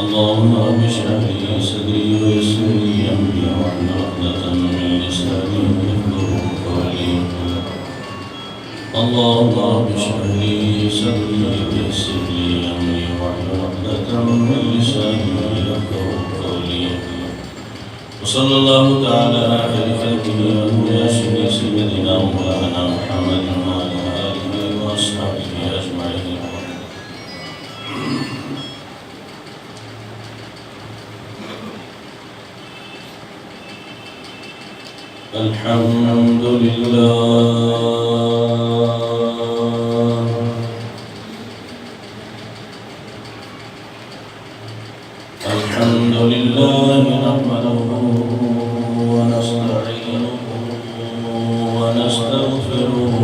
اللهم رب اشرح لي صدري ويسر لي امري واحلل عقدة من لساني يفقهوا قولي. اللهم رب اشرح لي صدري ويسر لي امري واحلل عقدة من لساني يفقهوا قولي. وصلى الله تعالى على خير خلقه والمياسر سيدنا مولانا محمد وعلى اله واصحابه اجمعين. الحمد لله الحمد لله نحمده ونستعينه ونستغفره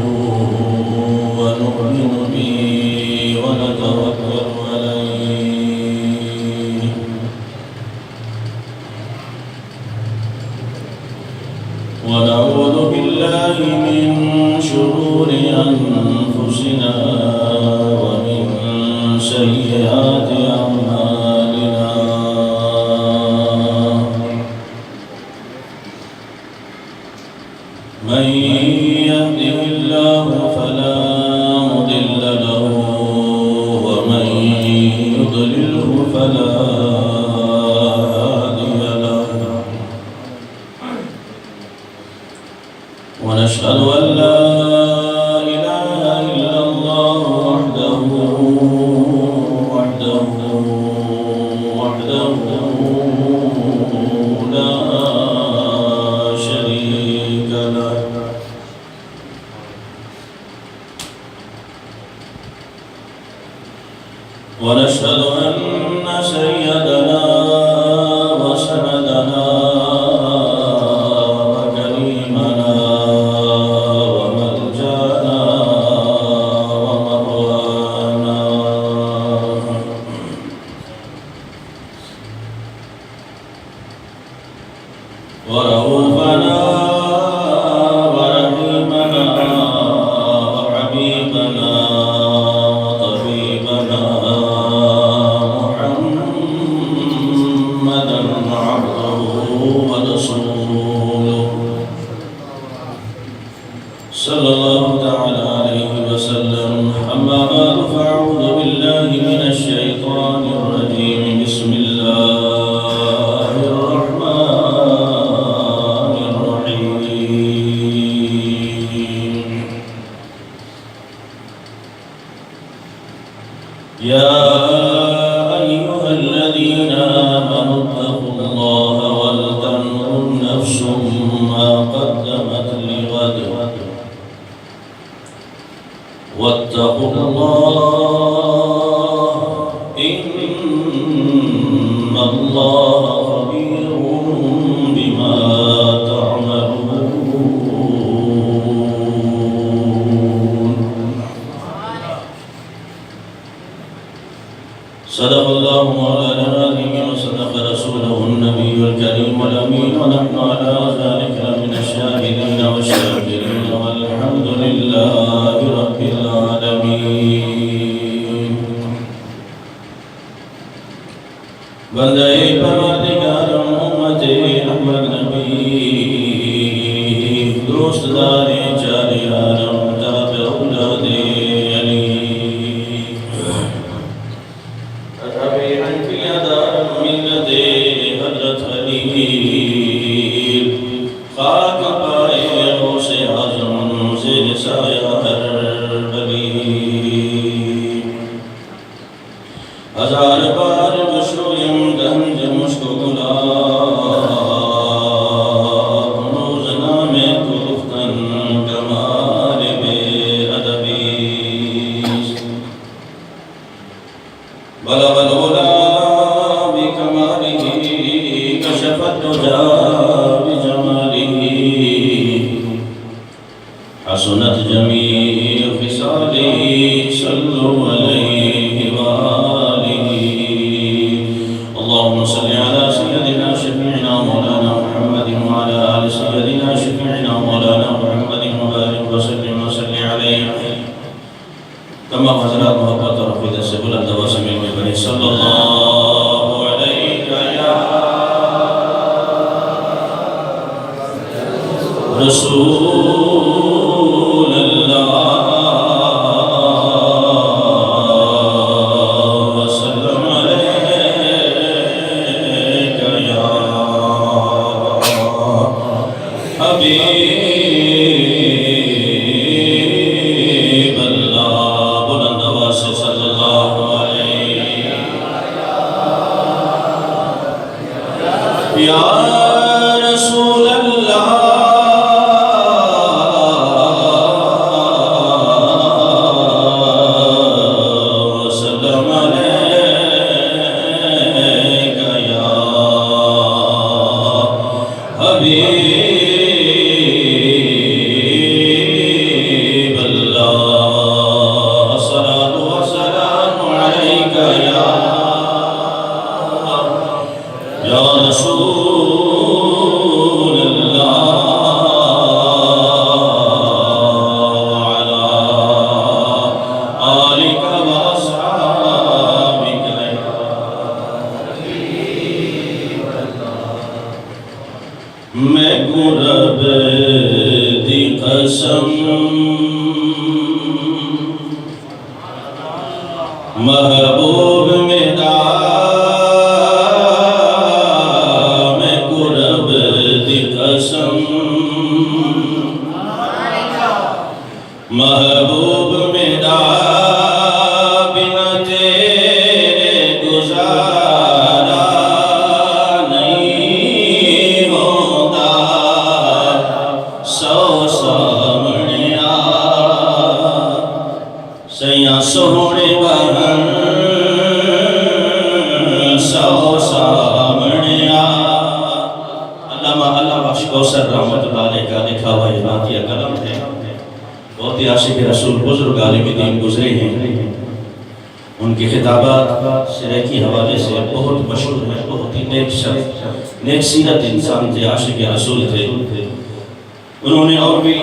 ونؤمن به ونتوكل عليه ونعوذ بالله من شرور أنفسنا ومن سيئات أعمالنا. من يهده الله فلا مضل له ومن يضلله فلا هادي له. ونشهد أن لا إله إلا الله وحده لا شريك له. ونشهد أن سيدنا وسندنا وكريمنا وملجأنا ومروانا ورؤوفنا ورحيمنا وحبيبنا وطبيبنا محمدا عبده ورسوله صلى الله تعالى عليه وسلم. أما بعد فأعوذ بالله من الشيطان الرجيم. بسم الله الرحمن الرحيم. يا أيها الذين آمنوا اتقوا الله ولتنظر نفس ما قدمت لغد واتقوا الله إن الله خبير بما تعملون. صدق الله مولانا العظيم وصدق رسوله النبي الكريم الأمين. ونحن على ذلك من الشاهدين والشاكرين والحمد لله رب العالمين. بندے پروردگار امت احمد نبی دوست دار چار یارم تابع اولاد علی تابعاً فی ادار ملت حضرت علی خاک پائے غوث اعظم زیر سایہ ہر ولی. ہزار بار بشویم گنج مشکولا روزنا میں تو گفتن کمال بے ادبی. بلغ العلا بکمالہ کشف الدجا بجمالہ حسنت جمیع خصالہ صلوا علیہ وآلہ. اللهم صل على سيدنا شفيعنا مولانا محمد وعلى آل سيدنا شفيعنا مولانا محمد وبارك وسلم عليه كما حضرات محبت رفيد السبل الدواسم صلى الله رسول اللہ وسلم علیک یا حبیب اللہ بلند آواز سے صلی اللہ علیہ یا رسول اللہ وسلم علیک یا حبیب اللہ الصلاۃ والسلام علیک یا رسول اللہ وعلی آلک واصحابک میں گوں رب دی قسم محبوب میرا میں گوں رب دی قسم محبوب میرا بنا تیرے گزارا نہیں ہوتا سو سامنے آ سیاں سونے بہن سو سامنے آ علامہ بخش کوثر رحمت اللہ علیہ کا لکھا ہوا یہ نعتیہ کلام ہے بہت ہی عاشق رسول بزرگ عالم دین گزرے ہیں ان کی خطابات سرے کی حوالے سے بہت مشہور ہیں بہت ہی نیک شخص نیک سیرت انسان تھے عاشق رسول تھے انہوں نے اور بھی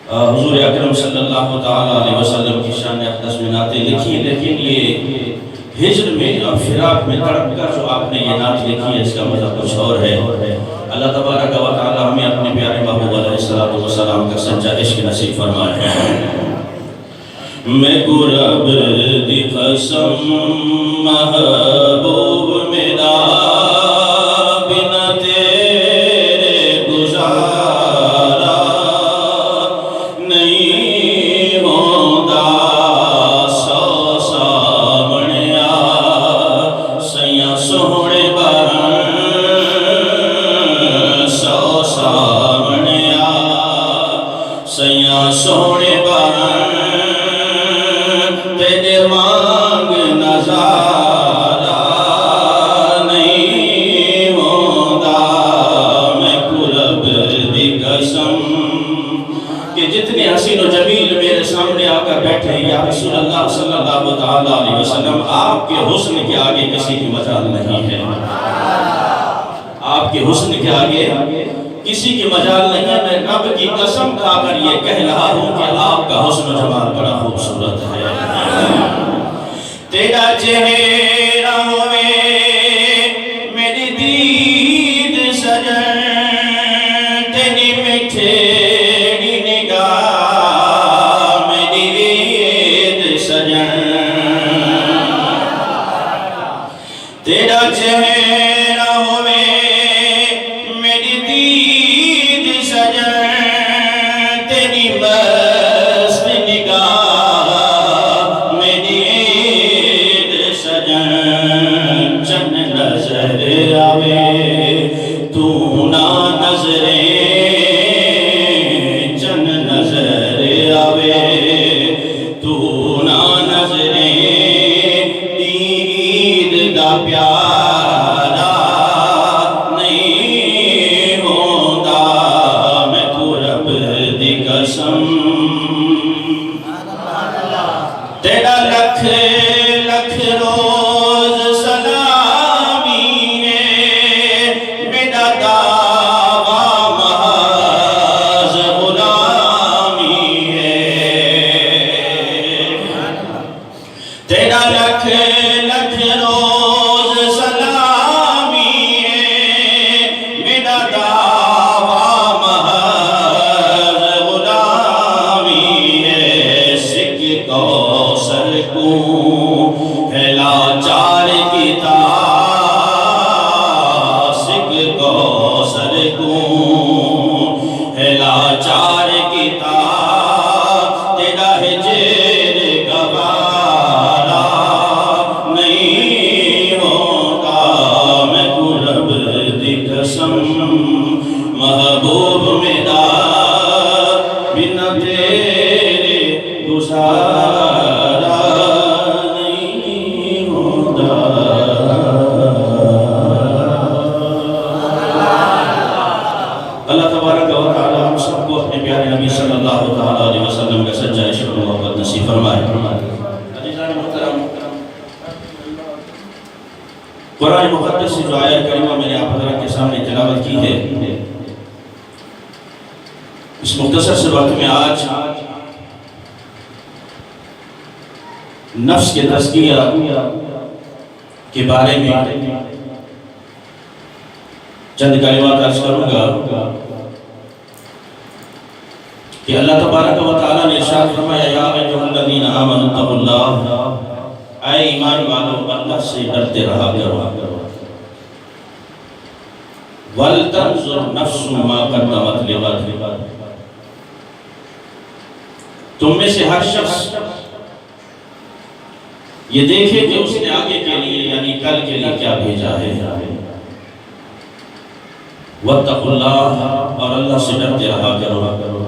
حضور اکرم صلی اللہ علیہ وسلم کی شان اقدس میں نعتیں لکھی لیکن یہ ہجر میں اور فراق میں تڑپ کر جو آپ نے یہ نعت لکھی ہے اس کا مزہ کچھ اور ہے اللہ تبارک و تعالی ہمیں اپنے پیارے محبوب علیہ السلام کا سچا عشق نصیب فرمائے میں گوں رب دی قسم محبوب میرا بنا تیرے گزارا نہیں ہوتا سو سامنے آ سیاں سونے بہن سو سامنے آ سیاں سونے بہن تیرے وانگ نظارہ نہیں ہوتا میں گوں رب دی قسم کہ جتنے حسین و جمیل میرے سامنے آ کر بیٹھے ہیں یا رسول اللہ صلی اللہ علیہ وسلم آپ کے حسن کے آگے کسی کی مجال نہیں ہے آپ کے حسن کے آگے کسی کی مجال نہیں ہے میں رب کی قسم کھا کر یہ کہہ رہا ہوں کہ آپ کا حسن و جمال بڑا خوبصورت ہے تیرا چہرہ ہوئے میری دید سجن تیری مٹھیری نگاہ میری دید سجن تیرا چہرہ ہوئے میری دید سجن تیری مست نگاہ میری عید سجن چن نظر آوے تو نہ نظریں چن نظر آوے تو نہ نظریں عید دا پیارا نہیں ہوتا میں گوں رب دی قسم تیرا لکھ لکھ روز سلامی ہے میرا دعویٰ محض غلامی ہے تیرا لکھ لکھ روز سلامی ہے میرا دعویٰ محض کوثر کو ہے لاچار کی تاسک کوثر کو ہے لاچار کی تاس تیرا ہے جیر گوارا نہیں ہوتا میں کو رب دی قسم محبوب میرا بنا تیرے گزارا نہیں ہوتا اللہ تبارک و تعالی ہم سب کو اپنے پیارے نبی صلی اللہ علیہ وسلم کا سچا عشق و محبت نصیب فرمائے عزیزان محترم قرآن مقدس سے جو آیت کریمہ میں نے آپ حضرات کے سامنے تلاوت کی ہے اس مختصر سے وقت میں آج نفس کے تزکیہ کے بارے میں چند کلمات عرض کروں گا کہ اللہ تبارک و تعالیٰ نے ارشاد فرمایا یا ایھا الذین آمنوا اتقوا اللہ اے ایمان والو اللہ سے ڈرتے رہا کرو وَلْتَنْظُرْ نَفْسٌ مَا قَدَّمَتْ لِغَدٍ تم میں سے ہر شخص یہ دیکھے کہ اس نے آگے کے لیے یعنی کل کے لیے کیا بھیجا ہے وَاتَّقُوا اللَّهَ اور اللہ سے ڈرتے رہا کرو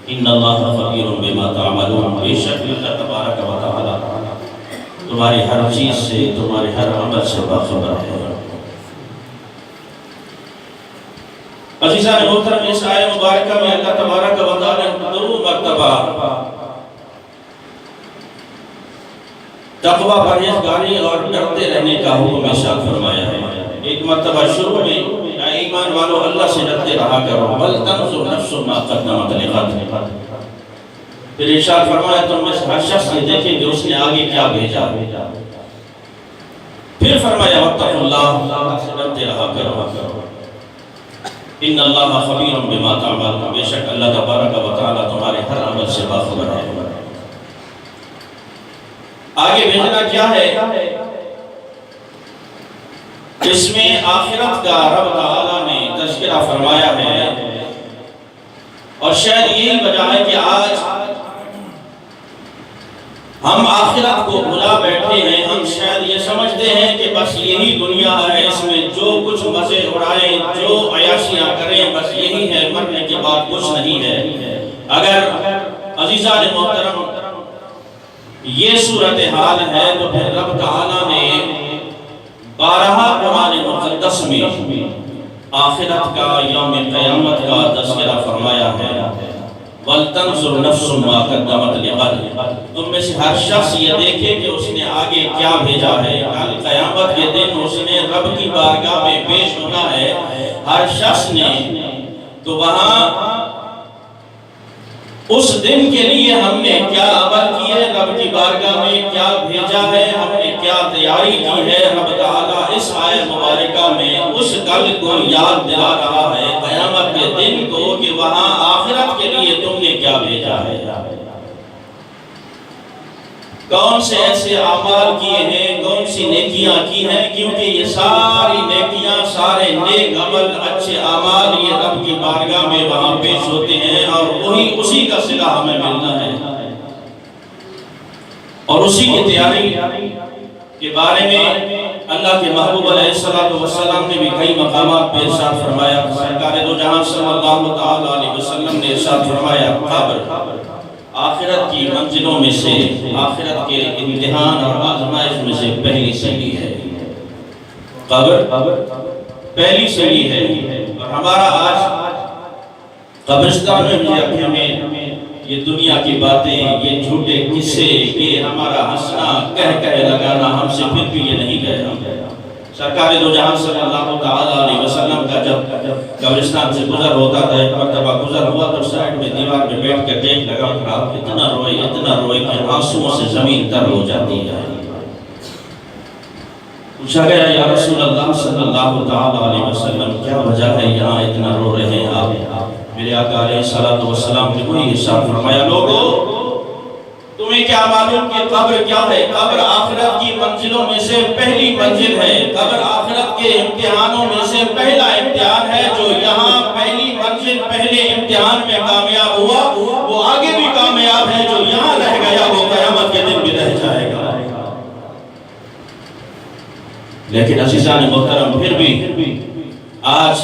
ان اللہ خبیر بما تعملون بے شک اللہ تبارک و تعالی تمہاری ہر چیز سے تمہارے ہر عمل سے باخبر ہے عزیزان محترم اس آیہ مبارکہ میں اللہ تبارک و تعالی دو مرتبہ تقوی پرہیزگاری اور ڈرتے رہنے کا حکم ارشاد فرمایا ہے ایک مرتبہ شروع میں اے ایمان والو اللہ سے ڈرتے رہا کرو وَلْتَنْظُرْ نَفْسٌ مَا قَدَّمَتْ لِغَدٍ پھر ارشاد فرمایا تم میں ہر شخص یہ دیکھے کہ اس نے آگے کیا بھیجا پھر فرمایا وَاتَّقُوا اللَّهَ اللہ سے ڈرتے رہا کرو ان اللہ خبیر بما تعملون بے شک اللہ تبارک و تعالی تمہارے ہر عمل سے باخبر ہے آگے بھیجنا کیا ہے اس میں آخرت کا رب تعالی نے تذکرہ فرمایا ہے اور شاید یہی وجہ ہے کہ آج ہم آخرت کو بھلا بیٹھے ہیں ہم شاید یہ سمجھتے ہیں کہ بس یہی دنیا ہے اس میں جو کچھ مزے اڑائیں جو عیاشیاں کریں بس یہی ہے مرنے کے بعد کچھ نہیں ہے اگر عزیزان محترم یہ صورتحال ہے تو پھر رب تعالی نے 12 قرآن مقدس میں آخرت کا یوم قیامت کا تذکرہ فرمایا ہے وَلْتَنْظُرْ نَفْسٌ مَا قَدَّمَتْ لِغَدٍ تم میں سے ہر شخص یہ دیکھے کہ اس نے آگے کیا بھیجا ہے کل قیامت کے دن اس نے رب کی بارگاہ میں پیش ہونا ہے ہر شخص نے تو وہاں اس دن کے لیے ہم نے کیا عمل کی ہے رب کی بارگاہ میں کیا بھیجا ہے ہم نے کیا تیاری کی ہے رب تعالیٰ اس آیت مبارکہ میں اس کل کو یاد دلا رہا ہے قیامت کے دن کو کہ وہاں آخرت کے لیے تم نے کیا بھیجا ہے کون سے ایسے اعمال کیے ہیں کون سی نیکیاں کی ہیں کیونکہ یہ ساری نیکیاں سارے نیک عمل اچھے اعمال یہ رب کی بارگاہ میں وہاں پیش ہوتے ہیں اور وہی اسی کا صلہ ہمیں ملنا ہے اور اسی کی تیاری کے بارے میں اللہ کے محبوب علیہ السلام نے بھی کئی مقامات پہ ارشاد فرمایا سرکار دو جہاں صلی اللہ علیہ وسلم نے ارشاد فرمایا قبر آخرت کی منزلوں میں سے آخرت کے امتحان اور آزمائش میں سے پہلی سیڑھی ہے قبر پہلی سیڑھی ہے اور ہمارا آج قبرستان میں بھی ہمیں یہ دنیا کی باتیں یہ جھوٹے قصے یہ ہمارا ہنسنا کہہ لگانا ہم سے پھر بھی یہ نہیں گیا سرکار دو جہاں صلی اللہ علیہ وسلم کا جب قبرستان سے گزر ہوتا تھا ایک مرتبہ گزر ہوا تو سائیڈ میں دیوار میں بیٹھ کر دیکھ لگا آپ اتنا روئے کہ آنسوؤں سے زمین تر ہو جاتی ہے پوچھا گیا یا رسول اللہ صلی اللہ علیہ وسلم کیا وجہ ہے یہاں اتنا رو رہے ہیں آپ میرے آقا علیہ السلام نے وہی ارشاد فرمایا لوگو تمہیں کیا معلوم کہ قبر کیا ہے؟ قبر آخرت کی منزلوں میں سے پہلی منزل ہے، قبر آخرت کے امتحانوں میں سے پہلا امتحان ہے۔ جو یہاں پہلی منزل پہلے امتحان میں کامیاب ہوا وہ آگے بھی کامیاب ہے، جو یہاں رہ گیا وہ قیامت کے دن بھی رہ جائے گا۔ لیکن عزیزان محترم پھر بھی آج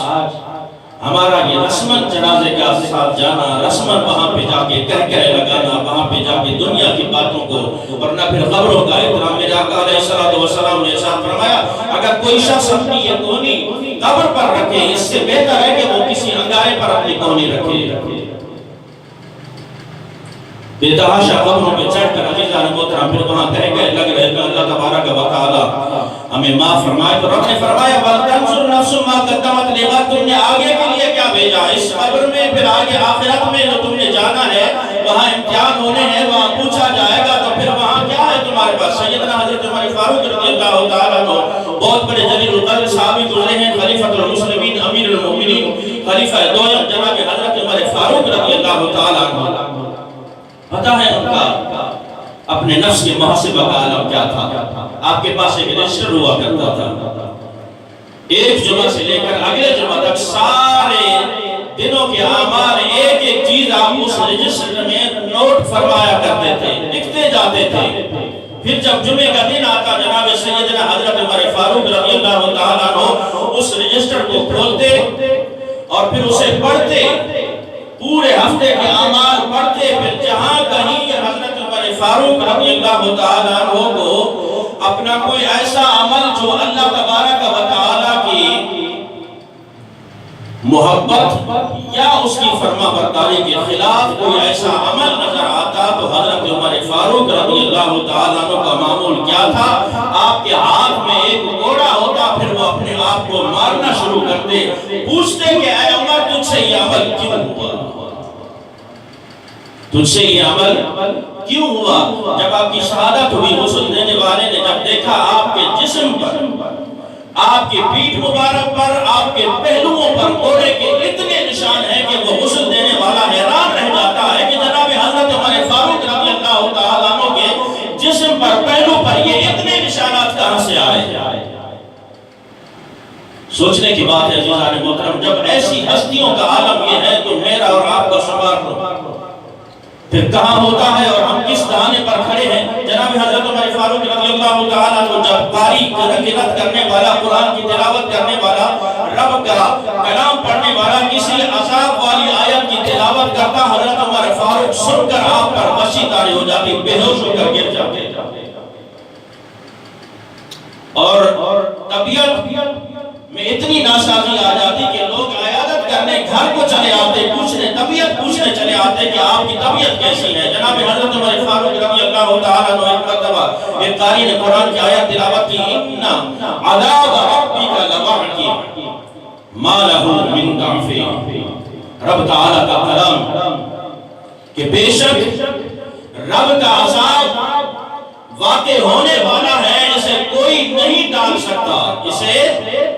ہمارا یہ رسمن جنازے کا ساتھ جانا، رسمن وہاں پہ جا کے کہکہے لگانا، وہاں پہ جا کے دنیا کی باتوں کو، ورنہ پھر قبروں کا احترام۔ میرے آقا علیہ السلام نے ارشاد فرمایا اگر کوئی شخص اپنی یہ کونی قبر پر رکھے اس سے بہتر ہے کہ وہ کسی انگارے پر اپنی کونی رکھے۔ بے تحاشا قبروں پہ چڑھ کر عزیزان محترم پھر وہاں کہکہے لگ رہے کہ اللہ تبارک و تعالی ہمیں معاف فرمائے۔ تو رب نے فرمایا وَلْتَنْظُرْ نَفْسٌ مَا قَدَّمَتْ لِغَدٍ، تم نے آگے کے لیے کیا بھیجا؟ اس قبر میں پھر آگے آخرت میں جو تم نے جانا ہے وہاں امتحان ہونے ہیں، وہاں پوچھا جائے گا، تو پھر وہاں کیا ہے تمہارے پاس؟ سیدنا حضرت عمر فاروق رضی اللہ تعالیٰ عنہ بہت بڑے جلیل القدر صحابی گزرے ہیں، خلیفۃ المسلمین امیر المؤمنین خلیفہ دوم جناب حضرت عمر فاروق رضی اللہ تعالیٰ عنہ۔ پتہ ہے ان کا اپنے نفس کے محاسبہ کا عالم کیا تھا؟ آپ کے پاس ایک رجسٹر ہوا کرتا تھا، ایک جمعہ سے لے کر اگلے جمعہ تک سارے دنوں کے اعمال ایک ایک چیز آپ اس رجسٹر میں نوٹ فرمایا کرتے تھے، لکھتے جاتے تھے۔ پھر جب جمعے کا دن آتا جناب سیدنا حضرت عمر فاروق رضی اللہ تعالیٰ عنہ اس رجسٹر کو کھولتے اور پھر اسے پڑھتے، پورے ہفتے کے اعمال پڑھتے، پھر جہاں کہیں حضرت عمر فاروق رضی اللہ تعالیٰ عنہ کو اپنا کوئی ایسا عمل جو اللہ تبارک و تعالیٰ کی محبت یا اس کی فرما برداری کے خلاف کوئی ایسا عمل نظر آتا تو حضرت عمر فاروق رضی اللہ تعالیٰ عنہ کا معمول کیا تھا؟ آپ کے ہاتھ میں ایک کوڑا ہوتا، پھر وہ اپنے آپ کو مارنا شروع کرتے، پوچھتے کہ اے عمر تجھ سے یہ عمل کیوں ہوا؟ تجھ سے یہ عمل کیوں ہوا؟ جب آپ کی شہادت ہوئی غسل دینے والے نے جب دیکھا آپ کے جسم پر، آپ کی پیٹھ مبارک پر، آپ کے پہلوؤں پر کوڑے کے اتنے نشان ہیں کہ وہ غسل دینے والا حیران رہ جاتا ہے کہ جناب حضرت عمر فاروق رضی اللہ تعالیٰ عنہ کے جسم پر، پہلو پر یہ اتنے نشانات کہاں سے آئے؟ سوچنے کی بات ہے عزیزان محترم، جب ایسی ہستیوں کا عالم یہ ہے تو میرا اور آپ کا شمار پھر کہاں ہوتا ہے اور ہم کس دہانے پر کھڑے ہیں؟ جناب حضرت عمر فاروق رضی اللہ تعالیٰ عنہ جب قاری قرأت کرنے والا، قرآن کی تلاوت کرنے والا، رب کا کلام پڑھنے والا کسی عذاب والی آیت کی تلاوت کرتا، حضرت عمر فاروق سن کر آپ پر غشی طاری ہو جاتی، بے ہوش ہو کر گر جاتے، اور طبیعت میں اتنی ناسازی آ جاتی کہ لوگ عیادت کرنے گھر کو چلے آتے، طبیعت پوچھنے چلے آتے کہ آپ کی طبیعت کیسی ہے۔ جناب حضرت عمر فاروق رضی اللہ تعالیٰ عنہ ایک مرتبہ ایک قاری نے قرآن کی آیت تلاوت کی، اِنَّ عَذَابَ رَبِّكَ لَوَعْدٍ مَا لَهُ مِن دَعْفٍ، رب تعالیٰ کا کلام کہ بے شک رب کا عذاب واقع ہونے والا ہے، اسے کوئی نہیں ٹال سکتا، اسے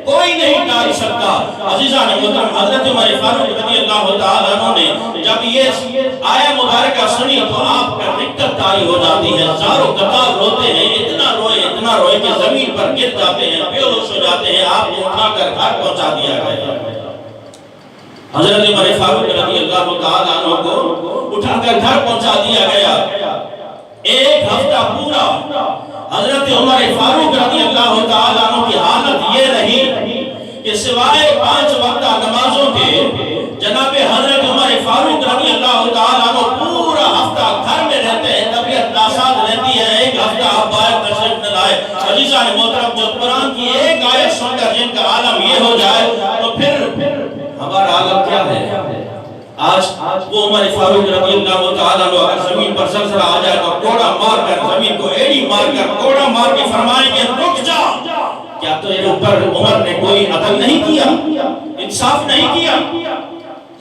کوئی نہیں ٹال سکتا۔ عزیزان محترم حضرت عمر فاروق رضی اللہ تعالیٰ عنہ نے جب یہ آیہ مبارکہ سنی تو آپ پر رکت طاری ہو جاتی ہے، زارو قطار روتے ہیں، اتنا روئے کہ زمین پر گر جاتے ہیں، بے ہوش ہو جاتے ہیں، آپ کو اٹھا کر گھر پہنچا دیا گیا۔ حضرت عمر فاروق رضی اللہ تعالیٰ عنہ کو اٹھا کر گھر پہنچا دیا گیا۔ ایک ہفتہ پورا حضرت عمر فاروق رضی اللہ تعالیٰ عنہ کی حالت یہ رہی کہ سوائے 5 وقتہ نمازوں کے جناب حضرت عمر فاروق رضی اللہ تعالیٰ عنہ پورا ہفتہ گھر میں رہتے ہیں، طبیعت ناساز رہتی ہے۔ ایک ہفتہ آپ باہر تشریف نہ لائے۔ عزیزان محترم جو قرآن کی ایک آیت سن کر جن کا عالم یہ ہو جائے تو پھر ہمارا عالم کیا ہے؟ آج وہ عمر فاروق رضی اللہ تعالیٰ عنہ اگر زمین پر زلزلہ آ جائے تو کوڑا مار کر زمین کو ایڑی مار کر کوڑا مار کے فرمائیں گے رک جا۔ کیا تو یہ اوپر عمر نے کوئی عدل نہیں کیا، انصاف نہیں کیا؟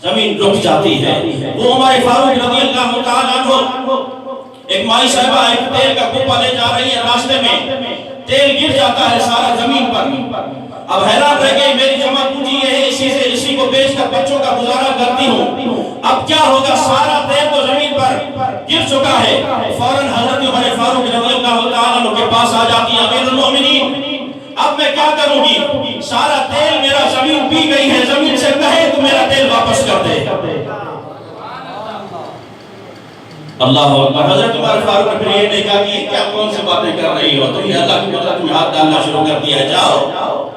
زمین رک جاتی ہے۔ وہ عمر فاروق رضی اللہ تعالیٰ عنہ ایک مائی صاحبہ ایک تیل کا کوپا لے جا رہی ہے، راستے میں تیل گر جاتا ہے سارا زمین پر۔ اب حیران رہ گئی، میری جمع پونجی یہ ہے، اسی کو بیچ کر بچوں کا گزارا کرتی ہوں، اب کیا ہوگا؟ سارا تیل تو زمین پر گر چکا ہے، فوراً حضرت عمر فاروق رضی اللہ تعالیٰ عنہ کے پاس آ جاتی ہیں، امیر المومنین اب میں کیا کروں گی، سارا تیل میرا زمین پی گئی ہے، زمین سے کہے تو میرا تیل واپس کر دے۔ اللہ اکبر۔ حضرت عمر فاروق نے پھر یہ نہیں کہا کہ کیا کون سے باتیں کر رہی ہو، تم نے اللہ کی قدرت میں ہاتھ ڈالنا شروع کر دیا ہے، جاؤ۔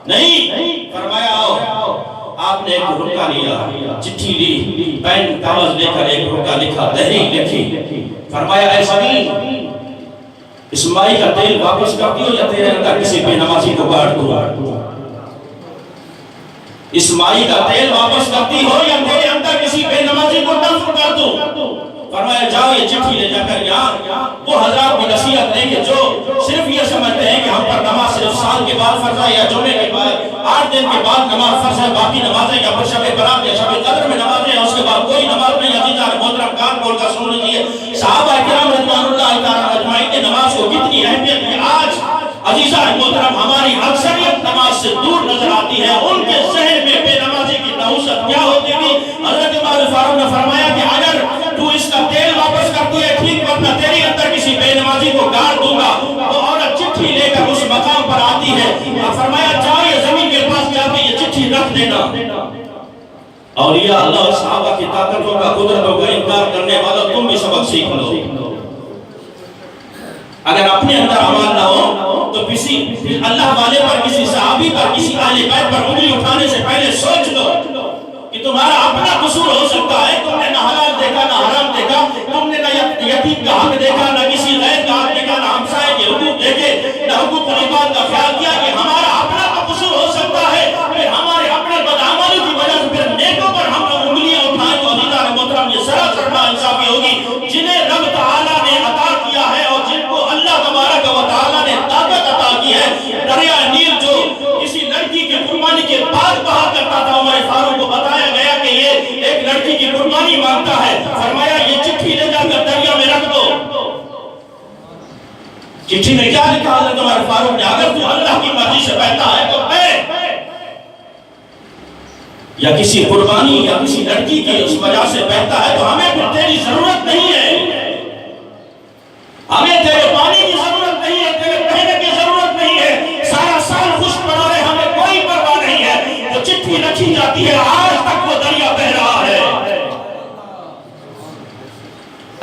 نہیں، فرمایا آؤ۔ آپ نے ایک حکم لیا، چٹھی لی، پین کاغذ لے کر ایک حکم لکھا، تحریر لکھی، فرمایا اے زمین اسماعیل کا تیل واپس کر دیو یا تیرے اندر کسی بے نمازی کو کاٹ دو۔ اسماعیل کا تیل واپس کرتی ہو یا تیرے اندر کسی بے نمازی کو دفن کر دو۔ فرمایا جاؤ یہ چٹھی لے جا کر یہاں وہ حضرات کی نصیحت دیں کہ جو صرف یہ سمجھتے ہیں کہ ہم پر نماز صرف سال کے بعد فرض ہے یا جمعے کے بعد 8 دن کے بعد نماز فرض ہے، باقی نمازیں یا پھر شب برات یا شب قدر میں نمازیں ہیں، اس کے بعد کوئی نماز نہیں۔ عزیزان محترم کان کھول کر سن لیجیے، صحابہ کرام رضوان اللہ تعالیٰ اجمعین نے نماز کو کتنی اہمیت ہے۔ آج عزیزان محترم ہماری اکثریت نماز سے دور نظر آتی ہے، ان کے ذہن میں بے نمازی کی نحوست کیا ہوتی تھی۔ حضرت عمر فاروق نے فرمایا کہ اگر تو اس کا تیل واپس کر دو ہے ٹھیک، ورنہ تیری اندر کسی بے نمازی کو گاڑ دوں گا۔ وہ عورت چٹھی لے کر اس مقام پر آتی ہے اور فرمایا جاؤ یہ زمین کے پاس جا کے یہ چٹھی رکھ دینا۔ اولیاء اللہ صحابہ کی طاقتوں کا قدرتوں کا انکار کرنے والا تم بھی سبق سیکھ لو۔ اگر اپنے اندر عمل نہ ہو تو کسی اللہ والے پر، کسی صحابی پر، کسی اہل بیت پر انگلی اٹھانے سے پہلے سوچ لو کہ تمہارا اپنا قصور ہو سکتا ہے۔ تم نے نہ حلال دیکھا نہ حرام دیکھا، تم نے نہ یتیم کا حق دیکھا، نہ کسی غیر کا حق دیکھا، نہ ہمسائے کے حقوق دیکھے، نہ حقوق العباد کا خیال کیا کہ ہمارا اپنا تو قصور ہو سکتا ہے، پھر ہمارے اپنے بدعملی کی وجہ سے پھر نیکوں پر ہم انگلیاں اٹھائیں تو عزیزان محترم یہ سراسر ناانصافی ہوگی۔ جنہیں رب تعالیٰ نے عطا کیا ہے اور جن کو اللہ تبارک و تعالیٰ نے طاقت عطا کی ہے، دریا نیل جو کسی لڑکی کی قربانی کے بعد بہا کرتا تھا، عمر فاروق کو بتایا گیا کہ یہ ایک لڑکی کی قربانی مانگتا ہے، فرمایا یہ چٹھی لے جا کر دریا میں رکھ دو۔ چٹھی میں کیا لکھا حضرت عمر فاروق نے، اگر تو اللہ کی مرضی سے بہتا ہے تو بے، یا کسی قربانی یا کسی لڑکی کی اس وجہ سے بہتا ہے تو ہمیں پھر تیری ضرورت نہیں ہے، ہمیں تیرے پانی کی ضرورت نہیں ہے، تیرے پہنے کی ضرورت نہیں ہے، سارا سال خوش پڑا رہے ہمیں کوئی پرواہ نہیں ہے۔ جو چٹھی رکھی جاتی ہے آج تک وہ دریا بہ رہا ہے۔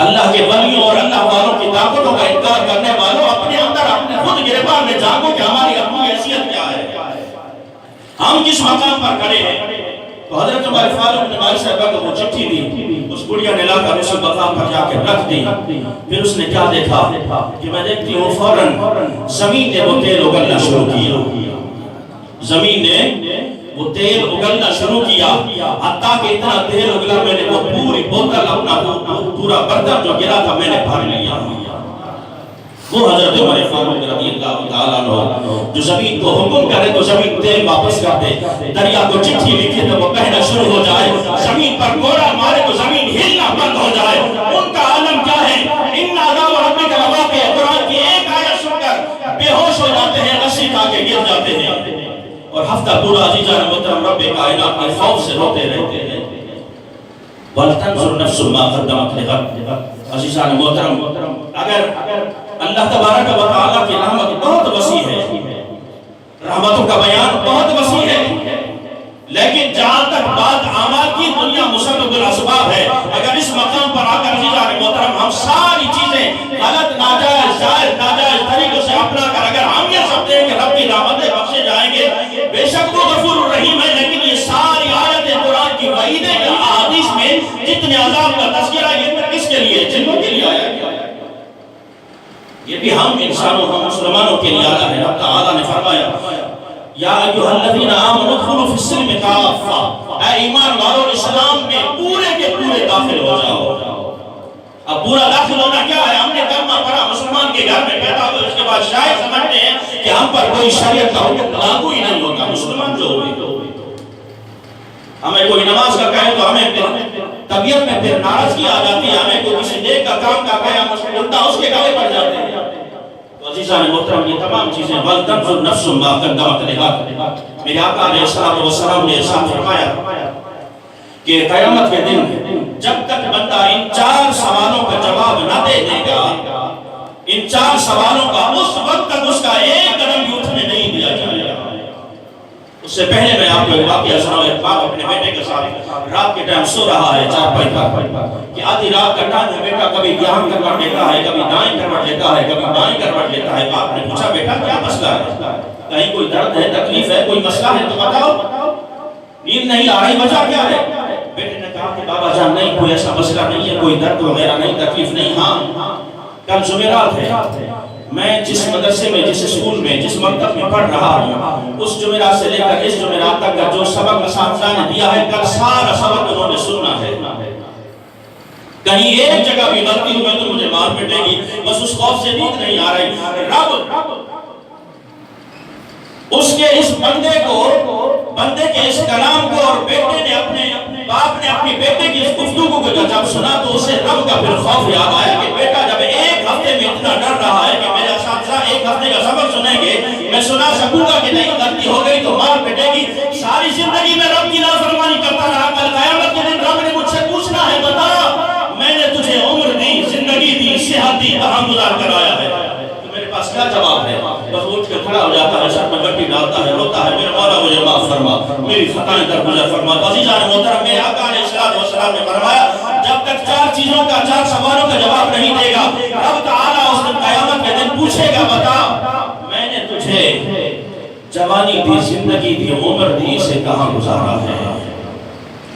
اللہ کے ولیوں اور اللہ والوں کی طاقتوں کا انکار کرنے والوں اپنے اندر اپنے خود گرفتار میں جانگو کہ ہماری اپنی حیثیت کیا ہے، ہم کس مقام پر کھڑے ہیں۔ تو حضرت عمر فاروق نے بارش صاحبہ کو وہ چٹھی دی، اس گڑیا نے لا کر اس مقام پر جا کے رکھ دی۔ پھر اس نے کیا دیکھا کہ میں دیکھتی ہوں فوراً زمین نے وہ تیل اگلنا شروع کیا، زمین نے وہ تیل اگلنا شروع کیا، حتیٰ کہ اتنا تیل اگلا میں نے وہ پوری بوتل اپنا پورا برتن جو گرا تھا میں نے بھر لیا۔ وہ حضرت عمر فاروق رضی اللہ تعالیٰ عنہ جو زمین کو حکم کرے تو زمین تیل واپس کر دے، دریا کو چٹھی لکھے تو وہ بہنا شروع ہو جائے، زمین پر کوڑا مارے تو زمین ہلنا بند ہو جائے۔ ان کا عالم کیا ہے، ان عذاب ربک لواقع، قرآن کی ایک آیت سن کر بے ہوش ہو جاتے ہیں، رسی کھا کے گر جاتے ہیں اور ہفتہ پورا عزیزان محترم رب کائنات کے خوف سے روتے رہتے ہیں۔ وَلْتَنْظُرْ نَفْسٌ مَا قَدَّمَتْ لِغَدٍ۔ عزیزان محترم اگر اللہ تبارک و تعالیٰ کی رحمت بہت وسیع ہے، رحمتوں کا بیان بہت وسیع ہے، لیکن جہاں تک بات اعمال کی دنیا مسبب الاسباب ہے۔ اگر اس مقام پر آ کر عزیزان محترم ہم ساری چیزیں غلط ناجائز جائز ناجائز طریقوں سے اپنا کر اگر ہم یہ سمجھتے ہیں کہ رب کی رحمتیں بخشے جائیں گے، بے شک وہ غفور الرحیم ہے، لیکن یہ ساری آیتیں قرآن کی وعیدیں یا احادیث میں جتنے عذاب کا تذکرہ یہ پھر کس کے لیے، جنوں کے لیے آیا گیا، یہ بھی ہم انسانوں ہم مسلمانوں کے لیے آیا ہے۔ رب تعالیٰ نے فرمایا یا ایھا الذین آمنوا ادخلوا فی السلم کافہ، اے ایمان والو اسلام میں پورے کے پورے داخل ہو جاؤ۔ اب پورا داخل ہونا کیا ہے، ہم نے کلمہ پڑھا، مسلمان کے گھر میں پیدا ہوئے، اس کے بعد شاید سمجھتے ہیں کہ ہم پر کوئی شریعت کا حکم لاگو ہی نہیں ہوتا، مسلمان جو ہوئے تو ہمیں کوئی نماز کا کہے تو ہمیں طبیعت میں پھر ناراضگی آ جاتی ہے، ہمیں کوئی کسی نیک کا کام کا کہے ہم الٹا اس کے گلے پڑ جاتے ہیں۔ تو عزیزان محترم یہ تمام چیزیں وَلْتَنْظُرْ نَفْسٌ مَا قَدَّمَتْ لِغَدٍ، میرے آقا علیہ السلام نے ارشاد فرمایا کہ قیامت کے دن جب تک بندہ ان 4 سوالوں کا جواب نہ دے دے گا، ان 4 سوالوں کا، اس وقت تک اس کا ایک قدم بھی اٹھنے نہیں دیا جائے گا۔ اس سے پہلے میں آپ کو ایک واقعہ سناؤں۔ ایک باپ اپنے بیٹے کے ساتھ رات کے ٹائم سو رہا ہے چارپائی پر کہ آدھی رات کا ٹائم ہے، بیٹا کبھی یہاں کروٹ لیتا ہے، کبھی دائیں کروٹ لیتا ہے، کبھی بائیں کروٹ لیتا ہے۔ باپ نے پوچھا بیٹا کیا مسئلہ ہے؟ کہیں کوئی درد ہے، تکلیف ہے، کوئی مسئلہ ہے تو بتاؤ، نیند نہیں آ رہی، وجہ کیا ہے؟ بیٹے نے کہا کہ بابا جان نہیں، کوئی ایسا مسئلہ نہیں ہے، کوئی درد وغیرہ نہیں، تکلیف نہیں۔ ہاں کل جمعرات ہے، میں جس مدرسے میں، جس اسکول میں، جس مکتب میں پڑھ رہا ہوں، اس جمعرات سے لے کر اس جمعرات تک کا جو سبق اساتذہ نے دیا ہے، کل سارا سبق انہوں نے سننا ہے۔ کہیں ایک جگہ بھی غلطی ہوئی تو مجھے مار پٹے گی، بس اس خوف سے نیند نہیں آ رہی۔ رب اس کے اس بندے کے اس کلام کو، اور بیٹے نے اپنے باپ نے اپنی بیٹے کی اس گفتگو کو جب سنا تو اسے رب کا پھر خوف یاد آیا کہ بیٹا جب ایک ہفتے میں اتنا ڈر رہا ہے کہ میرے اساتذہ ایک ہفتے کا سبق سنیں گے، میں سنا سکوں گا کہ نہیں، غلطی ہو گئی تو مار پٹے گی۔ ساری زندگی میں رب کی نافرمانی کرتا رہا، کل قیامت کے دن رب نے مجھ سے پوچھنا ہے بتا میں نے تجھے عمر دی، زندگی دی، صحت دی، کہاں گزار کر آیا ہے؟ میرے پاس کیا جواب ہے؟ بس اٹھ کے کھڑا ہو جاتا ہے، سر میں مٹی ڈالتا ہے، روتا ہے، میرے مولا مجھے معاف فرما، میری خطائیں درگزر فرما۔ عزیزان محترم، میرے آقا علیہ السلام نے فرمایا جب تک 4 چیزوں کا، 4 سوالوں کا جواب نہیں دے گا، رب تعالیٰ اس دن قیامت کے دن پوچھے گا بتا میں نے تجھے جوانی دی، زندگی دی، عمر دی، اسے کہاں گزارا ہے؟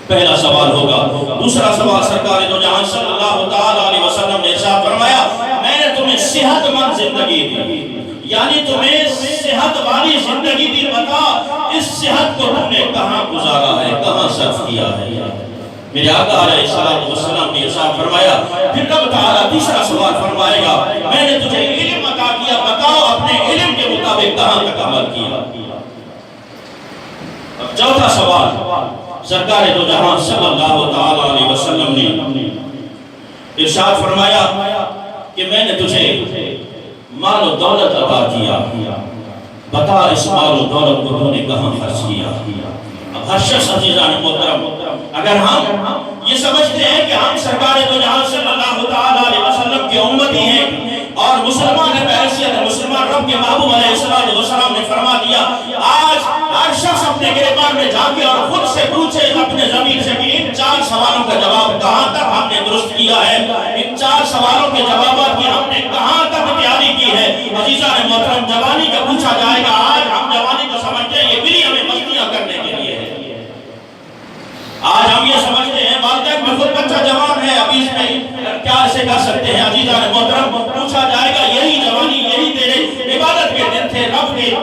پہلا سوال ہوگا۔ دوسرا سوال، سرکار دو جہان صلی اللہ تعالیٰ علیہ وسلم نے ارشاد فرمایا میں نے تمہیں صحت مند زندگی دی، یعنی تمہیں صحت والی زندگی دی، بتا اس صحت کو تم نے کہاں گزارا ہے، کہاں صرف کیا ہے؟ میرے آقا علیہ السلام نے ارشاد فرمایا پھر رب تعالیٰ تیسرا سوال فرمائے گا میں نے تجھے علم عطا کیا، بتاؤ اپنے علم کے مطابق کہاں تک عمل کیا؟ چوتھا سوال، سرکار دو جہاں صلی اللہ تعالیٰ علیہ وسلم نے ارشاد فرمایا کہ میں نے تجھے مال و دولت عطا کیا، بتا اس مال و دولت کو تو نے کہاں خرچ کیا؟ اب ہر شخص عزیزان محترم، اگر ہم یہ سمجھتے ہیں کہ ہم سرکار دو جہاں صلی اللہ تعالیٰ علیہ وسلم کے امتی ہیں اور مسلمان بحیثیت مسلمان، رب کے محبوب علیہ السلام نے فرما دیا آج ہر شخص اپنے گریبان میں جھانکے اور خود سے پوچھے اپنے ضمیر سے کہ ان 4 سوالوں کا جواب کہاں تک ہم نے درست کیا ہے، ان 4 سوالوں کے جوابات کی ہم نے کہاں تک تیاری کی ہے۔ عزیزان محترم، جوانی کا پوچھا جائے گا، آج ہم جوانی کو سمجھتے ہیں یہ بھی ہمیں مستیاں کرنے کے لیے ہے۔ آج ہم یہ سمجھتے ہیں والدین میں خود بچہ جوان ہے، ابھی اس میں کیا ایسے کر سکتے ہیں؟ عزیزان محترم، پوچھا جائے گا یہی جوانی، یہی تیرے عبادت کے دن تھے، رب کے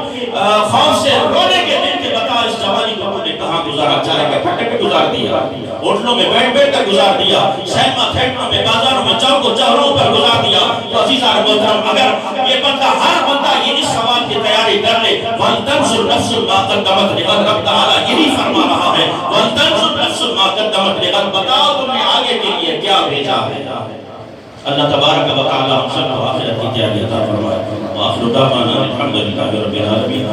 خوف سے رونے کے دن تھے، بتا اس جوانی کو نے کہاں گزارا؟ چاہے کہ کھٹے پہ گزار دیا، ہوٹلوں میں بیٹھ کر گزار دیا، سینما تھیٹروں میں، بازاروں میں، چوک و چوراہوں پر گزار دیا۔ تو عزیزان محترم، اگر یہ بندہ، ہر بندہ یہ اس سوال کی تیاری کر لے، وَلْتَنْظُرْ نَفْسٌ مَا قَدَّمَتْ لِغَدٍ، رب تعالیٰ یہی فرما رہا ہے وَلْتَنْظُرْ نَفْسٌ مَا قَدَّمَتْ لِغَدٍ، بتاؤ تم نے آگے کے لیے کیا بھیجا ہے۔ اللہ تبارک و تعالی ہم سب کو آخرت کی تیاری عطا فرمائے۔ وآخر دعوانا الحمدللہ رب العالمین۔